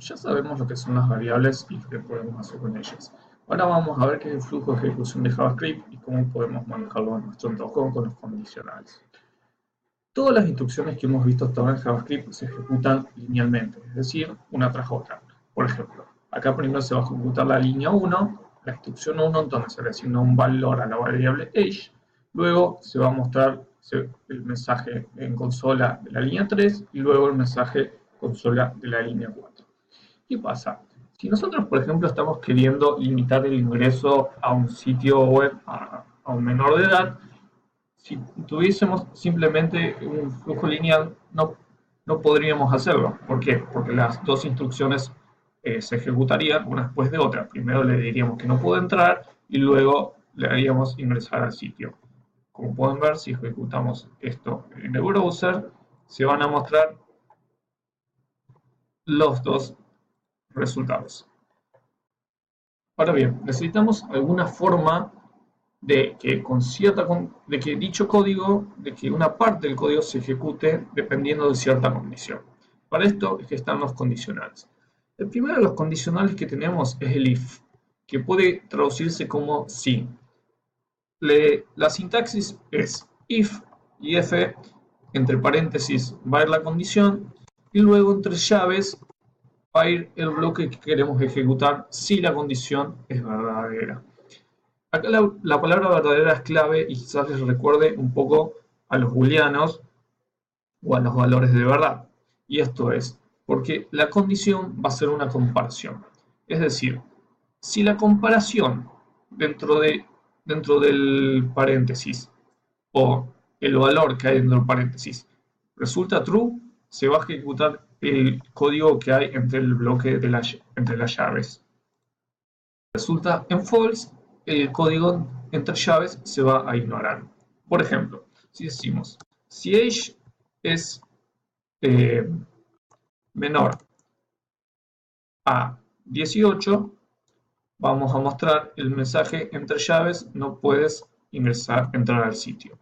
Ya sabemos lo que son las variables y qué podemos hacer con ellas. Ahora vamos a ver qué es el flujo de ejecución de JavaScript y cómo podemos manejarlo en nuestro entorno con los condicionales. Todas las instrucciones que hemos visto hasta ahora en JavaScript se ejecutan linealmente, es decir, una tras otra. Por ejemplo, acá primero se va a ejecutar la línea 1, la instrucción 1, donde se le asigna un valor a la variable age. Luego se va a mostrar el mensaje en consola de la línea 3 y luego el mensaje consola de la línea 4. ¿Qué pasa? Si nosotros, por ejemplo, estamos queriendo limitar el ingreso a un sitio web a un menor de edad, si tuviésemos simplemente un flujo lineal, no podríamos hacerlo. ¿Por qué? Porque las dos instrucciones se ejecutarían una después de otra. Primero le diríamos que no puede entrar y luego le haríamos ingresar al sitio. Como pueden ver, si ejecutamos esto en el browser, se van a mostrar los dos resultados. Ahora bien, necesitamos alguna forma de que dicho código, de que una parte del código se ejecute dependiendo de cierta condición. Para esto es que están los condicionales. El primero de los condicionales que tenemos es el if, que puede traducirse como si. La sintaxis es if y f, entre paréntesis va a ir la condición, y luego entre llaves va a ir el bloque que queremos ejecutar si la condición es verdadera. Acá la palabra verdadera es clave y quizás les recuerde un poco a los booleanos o a los valores de verdad. Y esto es porque la condición va a ser una comparación. Es decir, si la comparación dentro del paréntesis o el valor que hay dentro del paréntesis resulta true, se va a ejecutar el código que hay entre el bloque entre las llaves. Resulta en false, el código entre llaves se va a ignorar. Por ejemplo, si decimos si age es menor a 18, vamos a mostrar el mensaje entre llaves, no puedes entrar al sitio.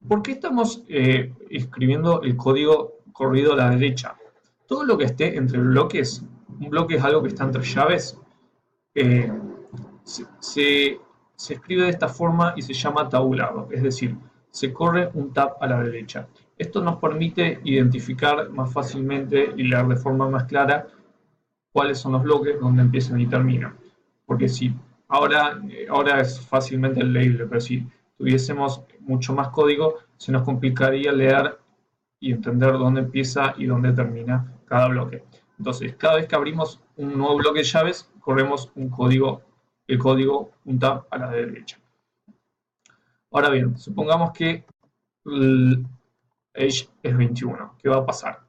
¿Por qué estamos escribiendo el código corrido a la derecha? Todo lo que esté entre bloques, un bloque es algo que está entre llaves, se escribe de esta forma y se llama tabulado, es decir, se corre un tab a la derecha. Esto nos permite identificar más fácilmente y leer de forma más clara cuáles son los bloques donde empiezan y terminan. Porque si ahora es fácilmente leíble, pero si tuviésemos mucho más código, se nos complicaría leer y entender dónde empieza y dónde termina cada bloque. Entonces, cada vez que abrimos un nuevo bloque de llaves, corremos el código, un tab a la derecha. Ahora bien, supongamos que el age es 21. ¿Qué va a pasar?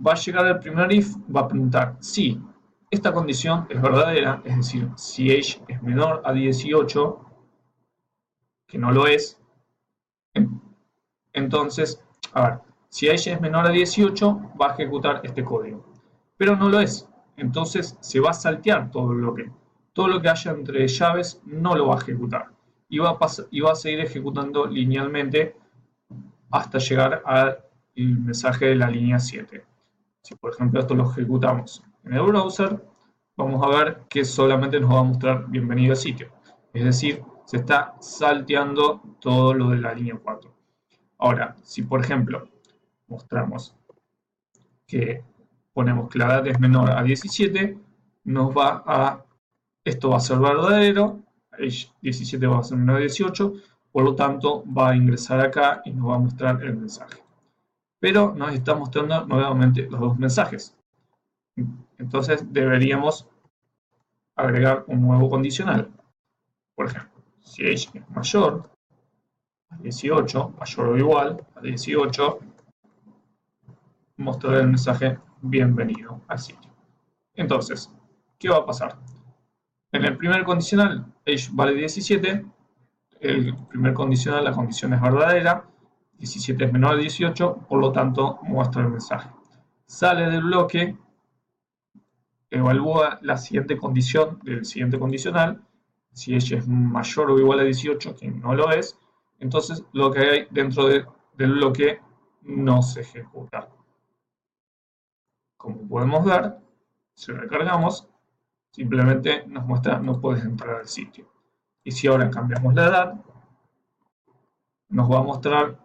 Va a llegar el primer if, va a preguntar si esta condición es verdadera, es decir, si age es menor a 18, que no lo es, entonces, a ver, si age es menor a 18, va a ejecutar este código, pero no lo es, entonces se va a saltear todo el bloque. Todo lo que haya entre llaves no lo va a ejecutar y va a seguir ejecutando linealmente hasta llegar al mensaje de la línea 7. Si por ejemplo esto lo ejecutamos en el browser, vamos a ver que solamente nos va a mostrar bienvenido al sitio. Es decir, se está salteando todo lo de la línea 4. Ahora, si por ejemplo mostramos que ponemos que la edad es menor a 17, esto va a ser verdadero, 17 va a ser menor a 18, por lo tanto va a ingresar acá y nos va a mostrar el mensaje. Pero nos está mostrando nuevamente los dos mensajes. Entonces deberíamos agregar un nuevo condicional. Por ejemplo, si age es mayor a 18, mayor o igual a 18, mostrar el mensaje bienvenido al sitio. Entonces, ¿qué va a pasar? En el primer condicional, age vale 17, el primer condicional, la condición es verdadera, 17 es menor a 18, por lo tanto muestra el mensaje. Sale del bloque, evalúa la siguiente condición del siguiente condicional, si ella es mayor o igual a 18, que no lo es, entonces lo que hay dentro del bloque no se ejecuta. como podemos ver, si recargamos, simplemente nos muestra no puedes entrar al sitio. Y si ahora cambiamos la edad, nos va a mostrar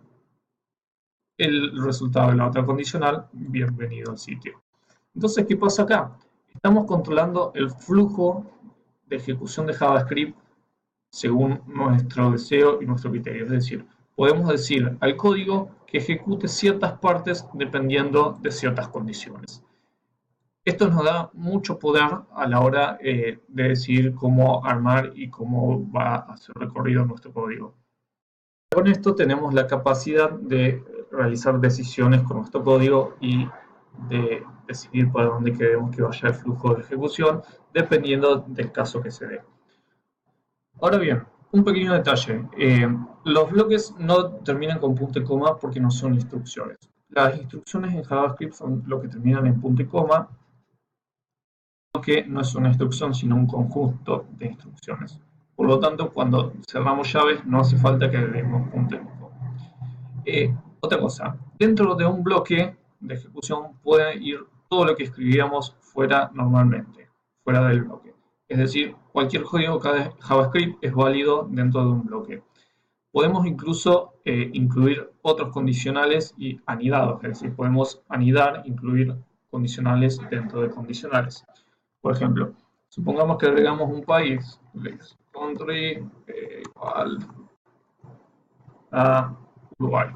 el resultado de la otra condicional, bienvenido al sitio. Entonces, ¿qué pasa acá? Estamos controlando el flujo de ejecución de JavaScript según nuestro deseo y nuestro criterio. Es decir, podemos decir al código que ejecute ciertas partes dependiendo de ciertas condiciones. Esto nos da mucho poder a la hora de decidir cómo armar y cómo va a ser recorrido nuestro código. Con esto tenemos la capacidad de realizar decisiones con nuestro código y de decidir para dónde queremos que vaya el flujo de ejecución dependiendo del caso que se dé. Ahora bien, un pequeño detalle. Los bloques no terminan con punto y coma porque no son instrucciones. Las instrucciones en JavaScript son lo que terminan en punto y coma, que no es una instrucción sino un conjunto de instrucciones. Por lo tanto, cuando cerramos llaves no hace falta que agreguemos punto y coma. Otra cosa, dentro de un bloque de ejecución puede ir todo lo que escribíamos fuera normalmente, fuera del bloque. Es decir, cualquier código de JavaScript es válido dentro de un bloque. Podemos incluso incluir otros condicionales y anidados, es decir, podemos anidar, incluir condicionales dentro de condicionales. Por ejemplo, supongamos que agregamos un país, country igual a Uruguay.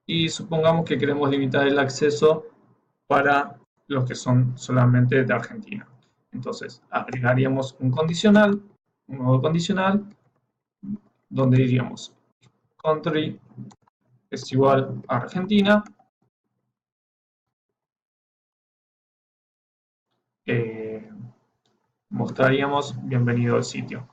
Y supongamos que queremos limitar el acceso para los que son solamente de Argentina. Entonces, agregaríamos un condicional, un nuevo condicional, donde diríamos country es igual a Argentina, mostraríamos bienvenido al sitio.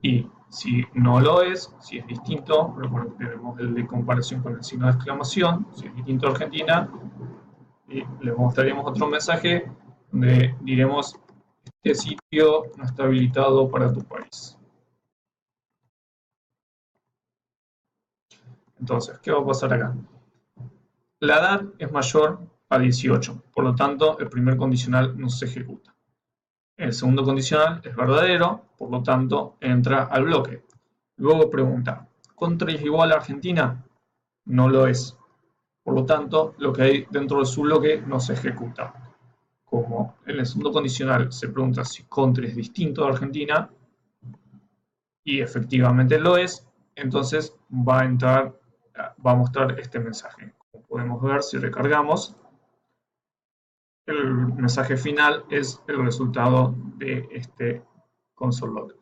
Y si no lo es, si es distinto, recuerden que tenemos el de comparación con el signo de exclamación, si es distinto a Argentina, y le mostraríamos otro mensaje donde diremos este sitio no está habilitado para tu país. Entonces, ¿qué va a pasar acá? La edad es mayor a 18, por lo tanto, el primer condicional no se ejecuta. El segundo condicional es verdadero, por lo tanto, entra al bloque. Luego pregunta, ¿country es igual a Argentina? No lo es. Por lo tanto, lo que hay dentro de su bloque no se ejecuta. Como en el segundo condicional se pregunta si country es distinto a Argentina, y efectivamente lo es, entonces va a mostrar este mensaje. Como podemos ver, si recargamos, el mensaje final es el resultado de este console log.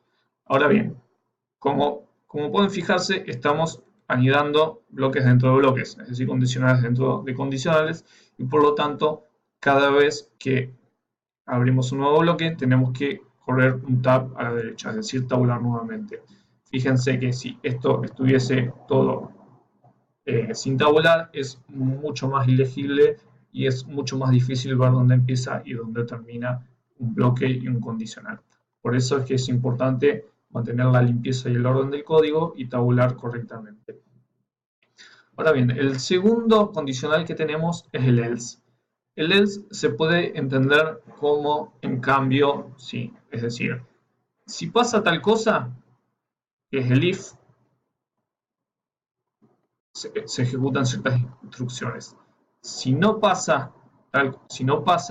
Ahora bien, como pueden fijarse, estamos anidando bloques dentro de bloques, es decir, condicionales dentro de condicionales, y por lo tanto, cada vez que abrimos un nuevo bloque, tenemos que correr un tab a la derecha, es decir, tabular nuevamente. Fíjense que si esto estuviese todo sin tabular, es mucho más ilegible y es mucho más difícil ver dónde empieza y dónde termina un bloque y un condicional. Por eso es que es importante mantener la limpieza y el orden del código y tabular correctamente. Ahora bien, el segundo condicional que tenemos es el else. El else se puede entender como en cambio, sí, es decir, si pasa tal cosa, que es el if, se ejecutan ciertas instrucciones. Si no pasa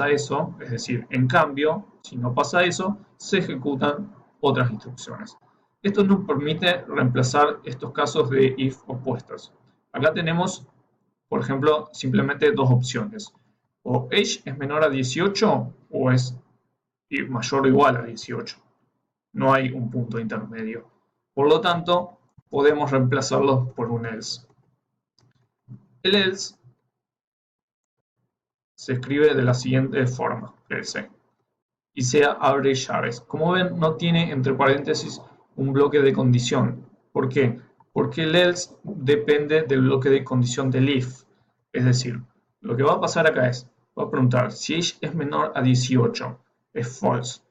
eso, es decir, en cambio, si no pasa eso, se ejecutan otras instrucciones. Esto nos permite reemplazar estos casos de if opuestos. Acá tenemos, por ejemplo, simplemente dos opciones. O age es menor a 18 o es mayor o igual a 18. No hay un punto intermedio. Por lo tanto, podemos reemplazarlos por un else. El else se escribe de la siguiente forma, else, y se abre llaves. Como ven, no tiene entre paréntesis un bloque de condición. ¿Por qué? Porque el else depende del bloque de condición del if. Es decir, lo que va a pasar acá es, va a preguntar si age es menor a 18, es false.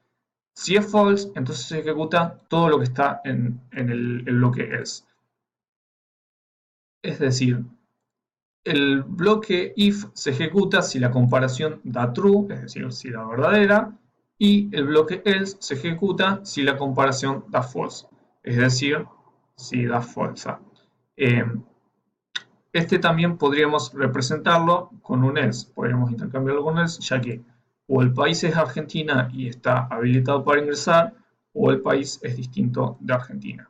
Si es false, entonces se ejecuta todo lo que está en el bloque else. Es decir, El bloque if se ejecuta si la comparación da true, es decir, si da verdadera, y el bloque else se ejecuta si la comparación da false, es decir, si da falsa. Este también podríamos representarlo con un else, podríamos intercambiarlo con else, ya que o el país es Argentina y está habilitado para ingresar, o el país es distinto de Argentina.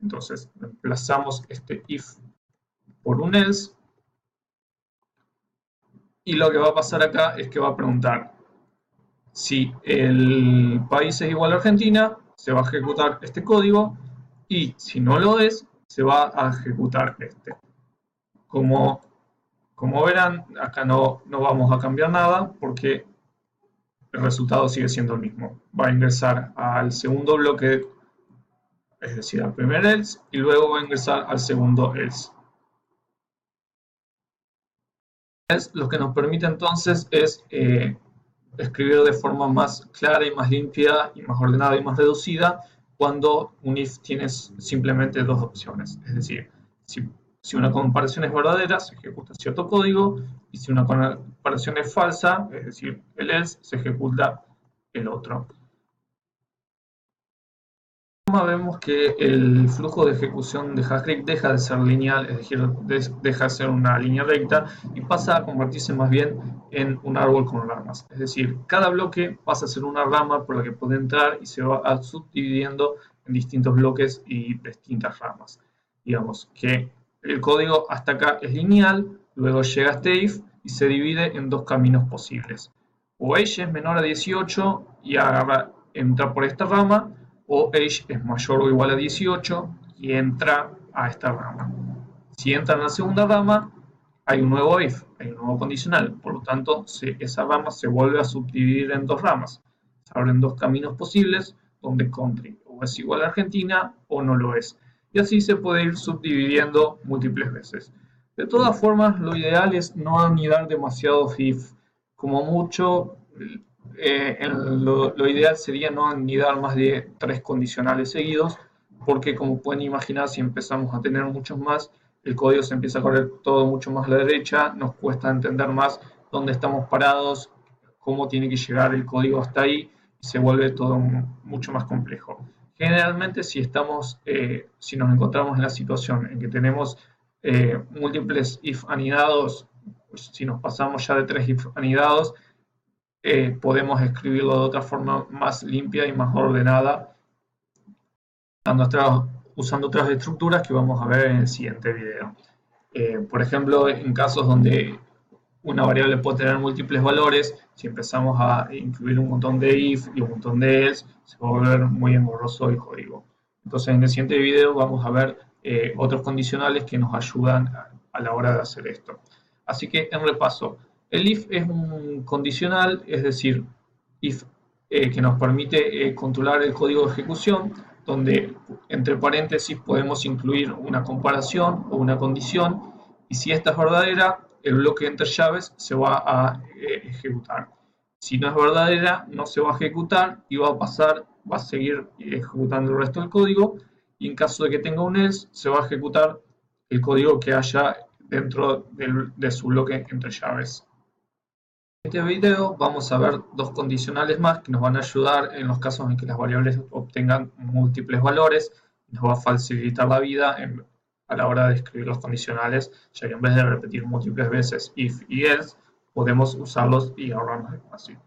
Entonces, reemplazamos este if por un else, y lo que va a pasar acá es que va a preguntar si el país es igual a Argentina, se va a ejecutar este código, y si no lo es, se va a ejecutar este. Como verán, acá no vamos a cambiar nada porque el resultado sigue siendo el mismo. Va a ingresar al segundo bloque, es decir, al primer else, y luego va a ingresar al segundo else. Lo que nos permite entonces es escribir de forma más clara y más limpia y más ordenada y más reducida cuando un if tiene simplemente dos opciones. Es decir, si una comparación es verdadera, se ejecuta cierto código, y si una comparación es falsa, es decir, el else, se ejecuta el otro. Vemos que el flujo de ejecución de JavaScript deja de ser lineal, es decir, deja de ser una línea recta y pasa a convertirse más bien en un árbol con ramas. Es decir, cada bloque pasa a ser una rama por la que puede entrar y se va subdividiendo en distintos bloques y distintas ramas. Digamos que el código hasta acá es lineal, luego llega este if y se divide en dos caminos posibles. O age es menor a 18 y entra por esta rama, o age es mayor o igual a 18 y entra a esta rama. Si entra en la segunda rama, hay un nuevo if, hay un nuevo condicional, por lo tanto esa rama se vuelve a subdividir en dos ramas. Se abren dos caminos posibles donde country o es igual a Argentina o no lo es. Y así se puede ir subdividiendo múltiples veces. De todas formas, lo ideal es no anidar demasiados if. Como mucho, lo ideal sería no anidar más de 3 condicionales seguidos, porque como pueden imaginar, si empezamos a tener muchos más, el código se empieza a correr todo mucho más a la derecha, nos cuesta entender más dónde estamos parados, cómo tiene que llegar el código hasta ahí, y se vuelve todo mucho más complejo. Generalmente, si nos encontramos en la situación en que tenemos múltiples if anidados, si nos pasamos ya de 3 if anidados, podemos escribirlo de otra forma más limpia y más ordenada, usando otras estructuras que vamos a ver en el siguiente video. Por ejemplo, en casos donde una variable puede tener múltiples valores, si empezamos a incluir un montón de if y un montón de else, se va a volver muy engorroso el código. Entonces, en el siguiente video vamos a ver otros condicionales que nos ayudan a la hora de hacer esto. Así que, en repaso, el if es un condicional, es decir, if que nos permite controlar el código de ejecución, donde entre paréntesis podemos incluir una comparación o una condición, y si esta es verdadera, el bloque entre llaves se va a ejecutar. Si no es verdadera, no se va a ejecutar y va a seguir ejecutando el resto del código, y en caso de que tenga un else, se va a ejecutar el código que haya dentro de su bloque entre llaves. En este video vamos a ver dos condicionales más que nos van a ayudar en los casos en que las variables obtengan múltiples valores. Nos va a facilitar la vida a la hora de escribir los condicionales, ya que en vez de repetir múltiples veces if y else, podemos usarlos y ahorrarnos espacio.